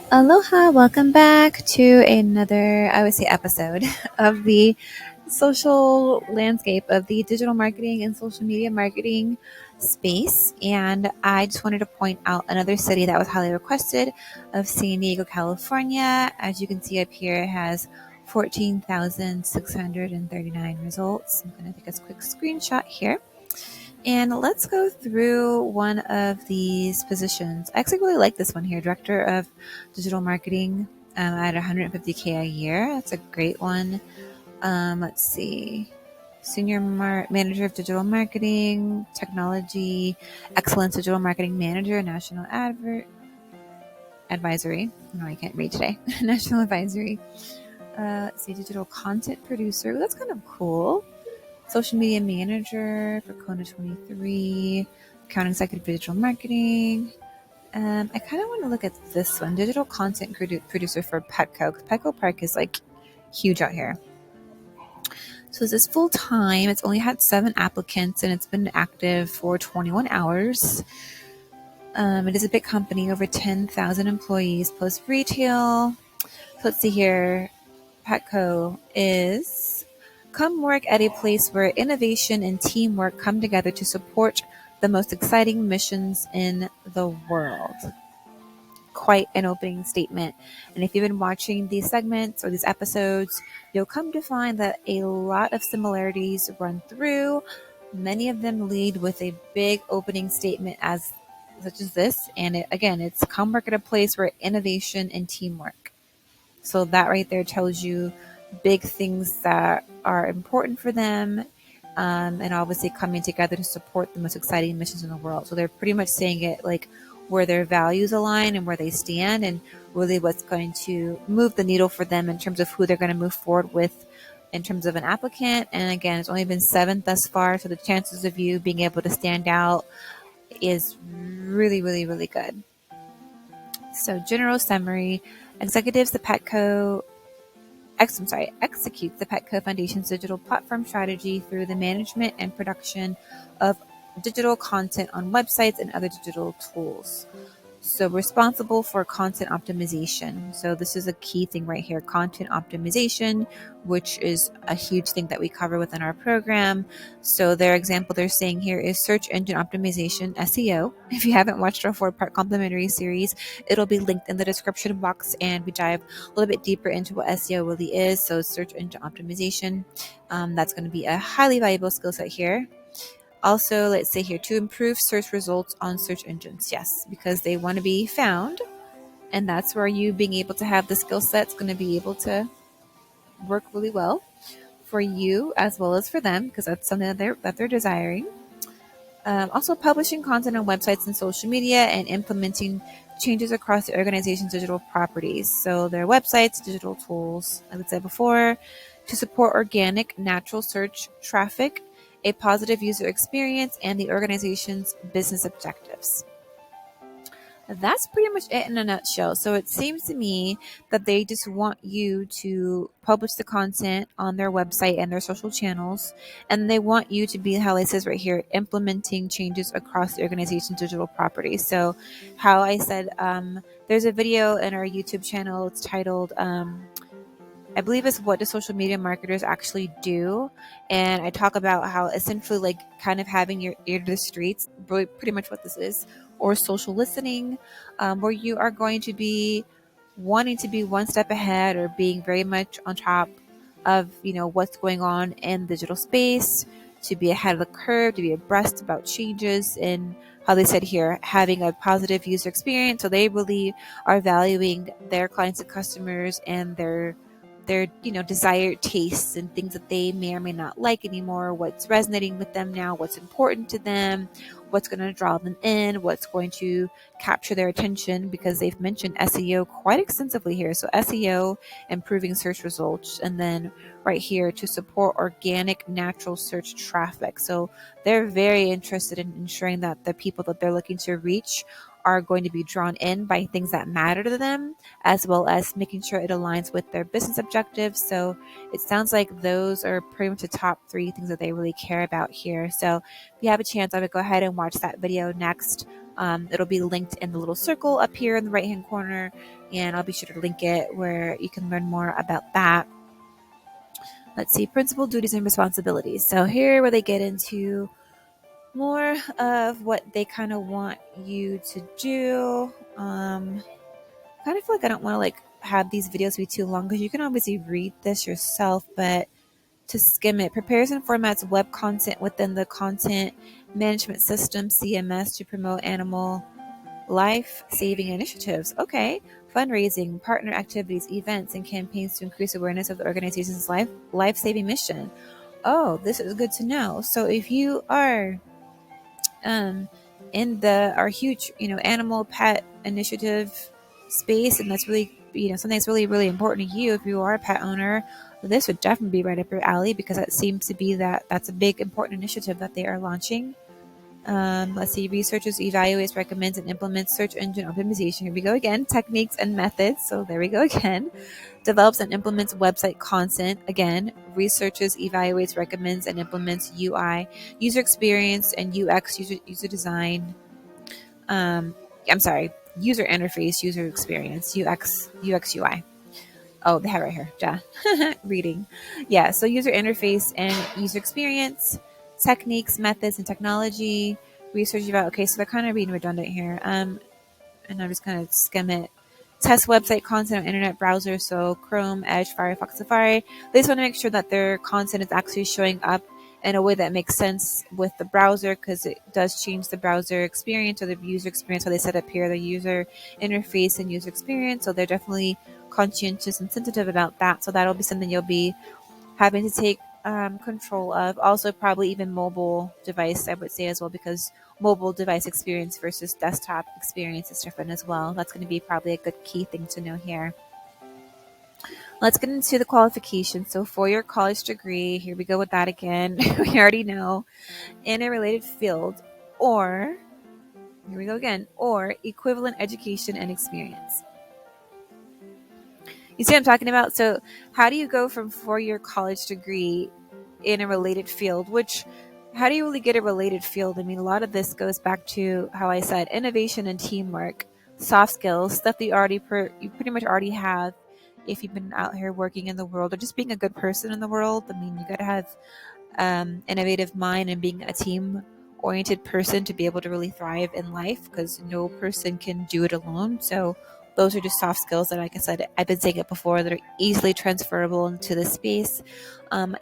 Aloha, welcome back to another, I would say, episode of the social landscape of the digital marketing and social media marketing space. And I just wanted to point out another city that was highly requested of San Diego, California. As you can see up here, it has 14,639 results. I'm going to take a quick screenshot here. And let's go through one of these positions. I actually really like this one here, Director of Digital Marketing at 150K a year. That's a great one. Let's see. Senior Manager of Digital Marketing, Technology, Excellence Digital Marketing Manager, National Advisory. No, I can't read today. National Advisory. Let's see, Digital Content Producer. Ooh, that's kind of cool. Social Media Manager for Kona 23, Account Executive Digital Marketing. I kind of want to look at this one, Digital Content Producer for Petco, because Petco Park is like huge out here. So this is full time. It's only had 7 applicants and it's been active for 21 hours. It is a big company, over 10,000 employees plus retail. So let's see here. Petco is come work at a place where innovation and teamwork come together to support the most exciting missions in the world. Quite an opening statement. And if you've been watching these segments or these episodes, you'll come to find that a lot of similarities run through. Many of them lead with a big opening statement such as this. And it's come work at a place where innovation and teamwork. So that right there tells you big things that are important for them, and obviously coming together to support the most exciting missions in the world. So they're pretty much saying it like where their values align and where they stand, and really what's going to move the needle for them in terms of who they're going to move forward with in terms of an applicant. And again, it's only been 7 thus far, so the chances of you being able to stand out is really, really, really good. So general summary, executives, executes the Petco Foundation's digital platform strategy through the management and production of digital content on websites and other digital tools. So responsible for content optimization. So this is a key thing right here, content optimization, which is a huge thing that we cover within our program. So their example they're saying here is search engine optimization, SEO. If you haven't watched our 4-part complimentary series, it'll be linked in the description box, and we dive a little bit deeper into what SEO really is. So search engine optimization, that's going to be a highly valuable skill set here. Also, let's say here, to improve search results on search engines. Yes, because they want to be found. And that's where you being able to have the skill set is going to be able to work really well for you as well as for them, because that's something that they're desiring. Also, publishing content on websites and social media and implementing changes across the organization's digital properties. So their websites, digital tools, like I said before, to support organic, natural search traffic, a positive user experience, and the organization's business objectives. That's pretty much it in a nutshell. So it seems to me that they just want you to publish the content on their website and their social channels, and they want you to be, how it says right here, implementing changes across the organization's digital properties. So how I said, there's a video in our YouTube channel. It's titled, I believe it's what do social media marketers actually do, and I talk about how essentially like kind of having your ear to the streets, really pretty much what this is, or social listening, where you are going to be wanting to be one step ahead or being very much on top of what's going on in digital space, to be ahead of the curve, to be abreast about changes in how they said here, having a positive user experience. So they really are valuing their clients and customers and their desired tastes and things that they may or may not like anymore, what's resonating with them now, what's important to them, what's going to draw them in, what's going to capture their attention, because they've mentioned SEO quite extensively here. So SEO, improving search results, and then right here to support organic, natural search traffic. So they're very interested in ensuring that the people that they're looking to reach are going to be drawn in by things that matter to them, as well as making sure it aligns with their business objectives. So it sounds like those are pretty much the top 3 things that they really care about here. So if you have a chance, I would go ahead and watch that video next. It'll be linked in the little circle up here in the right hand corner, and I'll be sure to link it where you can learn more about that. Let's see, principal duties and responsibilities. So here where they get into more of what they kind of want you to do. Kind of feel like I don't want to have these videos be too long because you can obviously read this yourself, but to skim it, prepares and formats web content within the content management system CMS to promote animal life-saving initiatives. Okay. Fundraising, partner activities, events, and campaigns to increase awareness of the organization's life-saving mission. Oh, this is good to know. So if you are in our huge, animal pet initiative space, and that's really, something that's really, really important to you, if you are a pet owner, this would definitely be right up your alley because that seems to be that's a big, important initiative that they are launching. Let's see, researches, evaluates, recommends, and implements search engine optimization. Here we go again, techniques and methods. So there we go again. Develops and implements website content. Again, researches, evaluates, recommends, and implements UI, user experience, and UX, user design. User interface, user experience, UX, UI. Oh, they have it right here. Yeah. Reading. Yeah. So user interface and user experience, techniques, methods, and technology, research about. Okay. So they're kind of being redundant here. And I'm just going to skim it. Test website content on internet browsers. So Chrome, Edge, Firefox, Safari. They just want to make sure that their content is actually showing up in a way that makes sense with the browser, because it does change the browser experience or the user experience. So they set up here the user interface and user experience. So they're definitely conscientious and sensitive about that. So that'll be something you'll be having to take control of. Also, probably even mobile device, I would say as well, because mobile device experience versus desktop experience is different as well. That's going to be probably a good key thing to know here. Let's get into the qualifications. So for your college degree, here we go with that again. We already know, in a related field, or, here we go again, or equivalent education and experience. You see what I'm talking about? So how do you go from 4-year college degree in a related field, how do you really get a related field? I mean, a lot of this goes back to how I said innovation and teamwork, soft skills, stuff that you pretty much already have if you've been out here working in the world or just being a good person in the world. I mean, you got to have innovative mind and being a team oriented person to be able to really thrive in life, because no person can do it alone. So those are just soft skills that, like I said, I've been saying it before, that are easily transferable into this space.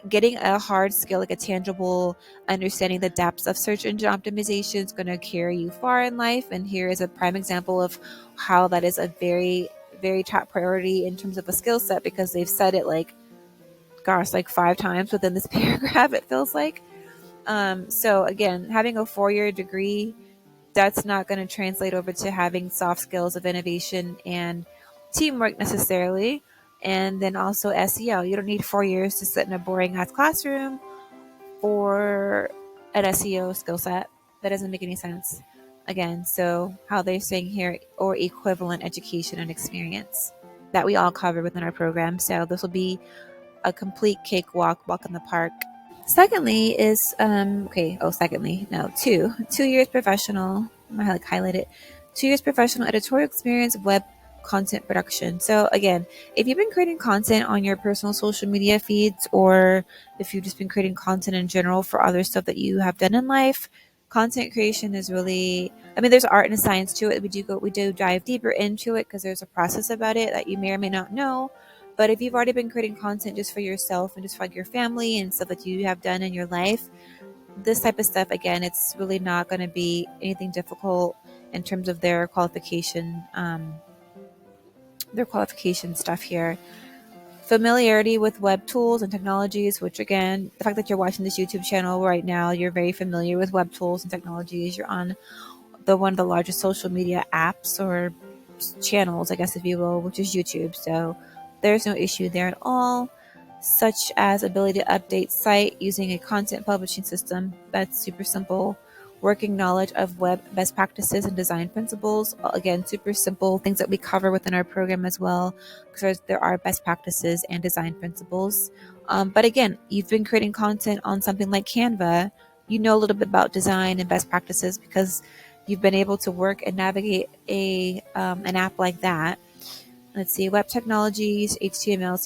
Getting a hard skill, like a tangible understanding the depths of search engine optimization, is going to carry you far in life. And here is a prime example of how that is a very, very top priority in terms of a skill set, because they've said it like 5 times within this paragraph, it feels like. So again, having a 4-year degree, that's not going to translate over to having soft skills of innovation and teamwork necessarily. And then also SEO. You don't need 4 years to sit in a boring ass classroom for an SEO skill set. That doesn't make any sense. Again, so how they're saying here, or equivalent education and experience, that we all cover within our program. So this will be a complete cakewalk, walk in the park. Secondly is, two years professional, I highlight it, 2 years professional editorial experience, web content production. So again, if you've been creating content on your personal social media feeds, or if you've just been creating content in general for other stuff that you have done in life, content creation is really, there's art and a science to it. We do dive deeper into it because there's a process about it that you may or may not know. But if you've already been creating content just for yourself and just for your family and stuff that you have done in your life, this type of stuff, again, it's really not going to be anything difficult in terms of their qualification stuff here. Familiarity with web tools and technologies, which again, the fact that you're watching this YouTube channel right now, you're very familiar with web tools and technologies. You're on one of the largest social media apps or channels, I guess, if you will, which is YouTube. So there's no issue there at all, such as ability to update site using a content publishing system. That's super simple. working knowledge of web best practices and design principles. Again, super simple things that we cover within our program as well, because there are best practices and design principles. But again, you've been creating content on something like Canva. You know a little bit about design and best practices because you've been able to work and navigate an app like that. Let's see, web technologies, HTML,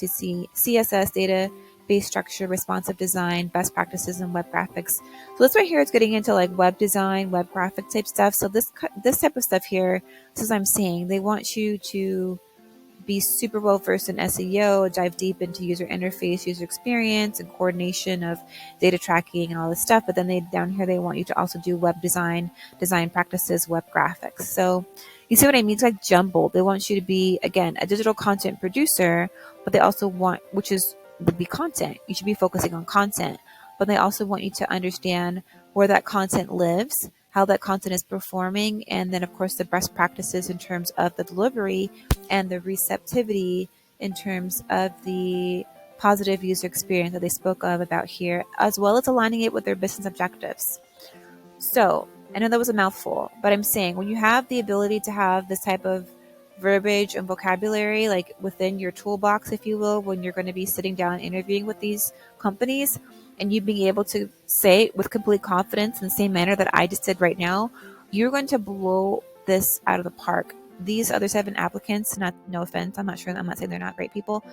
CSS, database structure, responsive design, best practices, and web graphics. So this right here is getting into like web design, web graphic type stuff. So this type of stuff here, this is what I'm saying. They want you to be super well versed in SEO, dive deep into user interface, user experience, and coordination of data tracking and all this stuff. But then down here they want you to also do web design, design practices, web graphics. So you see what I mean? It's like jumbled. They want you to be, again, a digital content producer, but they also want, which is would be content. You should be focusing on content, but they also want you to understand where that content lives, how that content is performing, and then of course the best practices in terms of the delivery and the receptivity in terms of the positive user experience that they spoke of about here, as well as aligning it with their business objectives. So I know that was a mouthful, but I'm saying when you have the ability to have this type of verbiage and vocabulary like within your toolbox, if you will, when you're going to be sitting down and interviewing with these companies, and you being able to say with complete confidence in the same manner that I just did right now, you're going to blow this out of the park. These other 7 applicants, not no offense, I'm not saying they're not great people,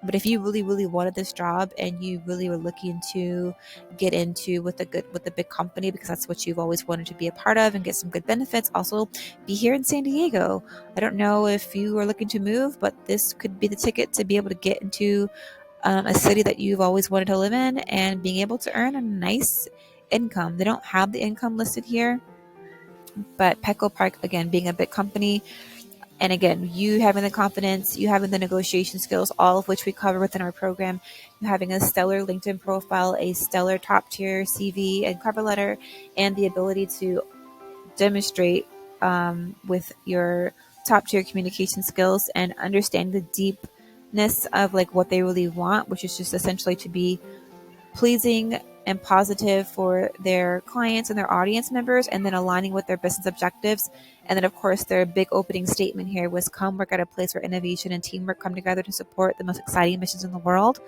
but if you really, really wanted this job and you really were looking to get into with a big company, because that's what you've always wanted to be a part of and get some good benefits, also be here in San Diego. I don't know if you are looking to move, but this could be the ticket to be able to get into a city that you've always wanted to live in and being able to earn a nice income. They don't have the income listed here, but Petco Park, again, being a big company, and again, you having the confidence, you having the negotiation skills, all of which we cover within our program, you having a stellar LinkedIn profile, a stellar top tier CV and cover letter, and the ability to demonstrate with your top tier communication skills and understand the deepness of like what they really want, which is just essentially to be pleasing and positive for their clients and their audience members, and then aligning with their business objectives. And then, of course, their big opening statement here was come work at a place where innovation and teamwork come together to support the most exciting missions in the world.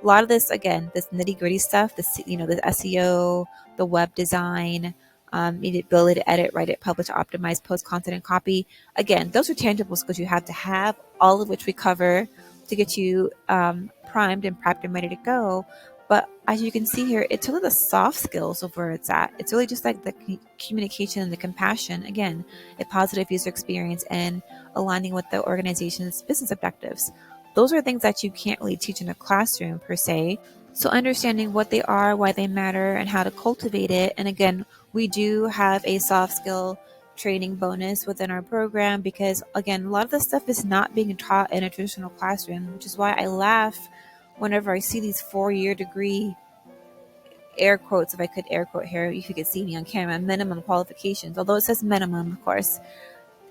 A lot of this, again, this nitty gritty stuff, this, the SEO, the web design, the ability to edit, write it, publish, optimize, post content, and copy. Again, those are tangible skills you have to have, all of which we cover to get you primed and prepped and ready to go. But as you can see here, it's really the soft skills of where it's at. It's really just like the communication and the compassion. Again, a positive user experience and aligning with the organization's business objectives. Those are things that you can't really teach in a classroom per se. So understanding what they are, why they matter, and how to cultivate it. And again, we do have a soft skill training bonus within our program because, again, a lot of this stuff is not being taught in a traditional classroom, which is why I laugh whenever I see these 4-year degree, air quotes, if I could air quote here, if you could see me on camera, minimum qualifications, although it says minimum, of course.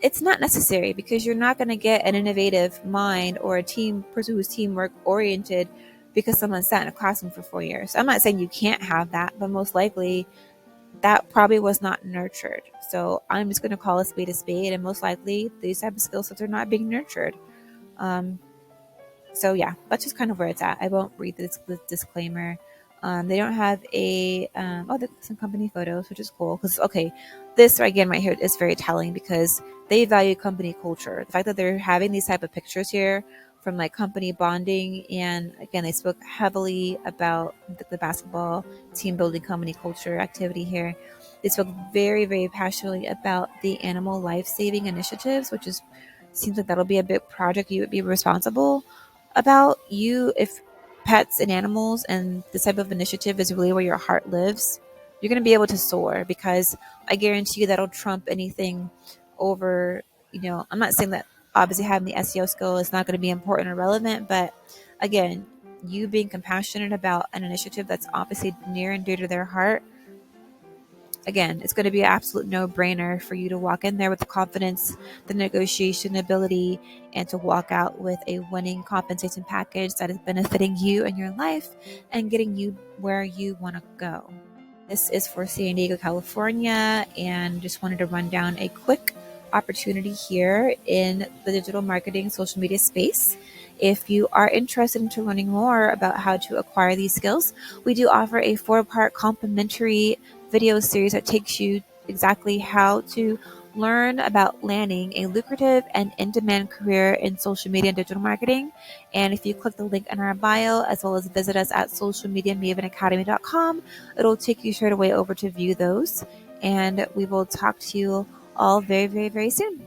It's not necessary because you're not going to get an innovative mind or a team person who's teamwork oriented because someone sat in a classroom for 4 years. I'm not saying you can't have that, but most likely that probably was not nurtured. So I'm just going to call a spade, and most likely these type of skill sets are not being nurtured. So yeah, that's just kind of where it's at. I won't read this disclaimer. They don't have some company photos, which is cool. Because, okay, this again right here is very telling because they value company culture. The fact that they're having these type of pictures here from like company bonding, and again, they spoke heavily about the basketball team building company culture activity here. They spoke very, very passionately about the animal life saving initiatives, which is seems like that'll be a big project you would be responsible about. You, if pets and animals and this type of initiative is really where your heart lives, you're going to be able to soar because I guarantee you that'll trump anything over, I'm not saying that obviously having the SEO skill is not going to be important or relevant, but again, you being compassionate about an initiative that's obviously near and dear to their heart, again, it's going to be an absolute no-brainer for you to walk in there with the confidence, the negotiation ability, and to walk out with a winning compensation package that is benefiting you and your life and getting you where you want to go. This is for San Diego, California, and just wanted to run down a quick opportunity here in the digital marketing social media space. If you are interested in learning more about how to acquire these skills, we do offer a 4-part complimentary video series that takes you exactly how to learn about landing a lucrative and in-demand career in social media and digital marketing. And if you click the link in our bio, as well as visit us at socialmediamavenacademy.com, it'll take you straight away over to view those. And we will talk to you all very, very, very soon.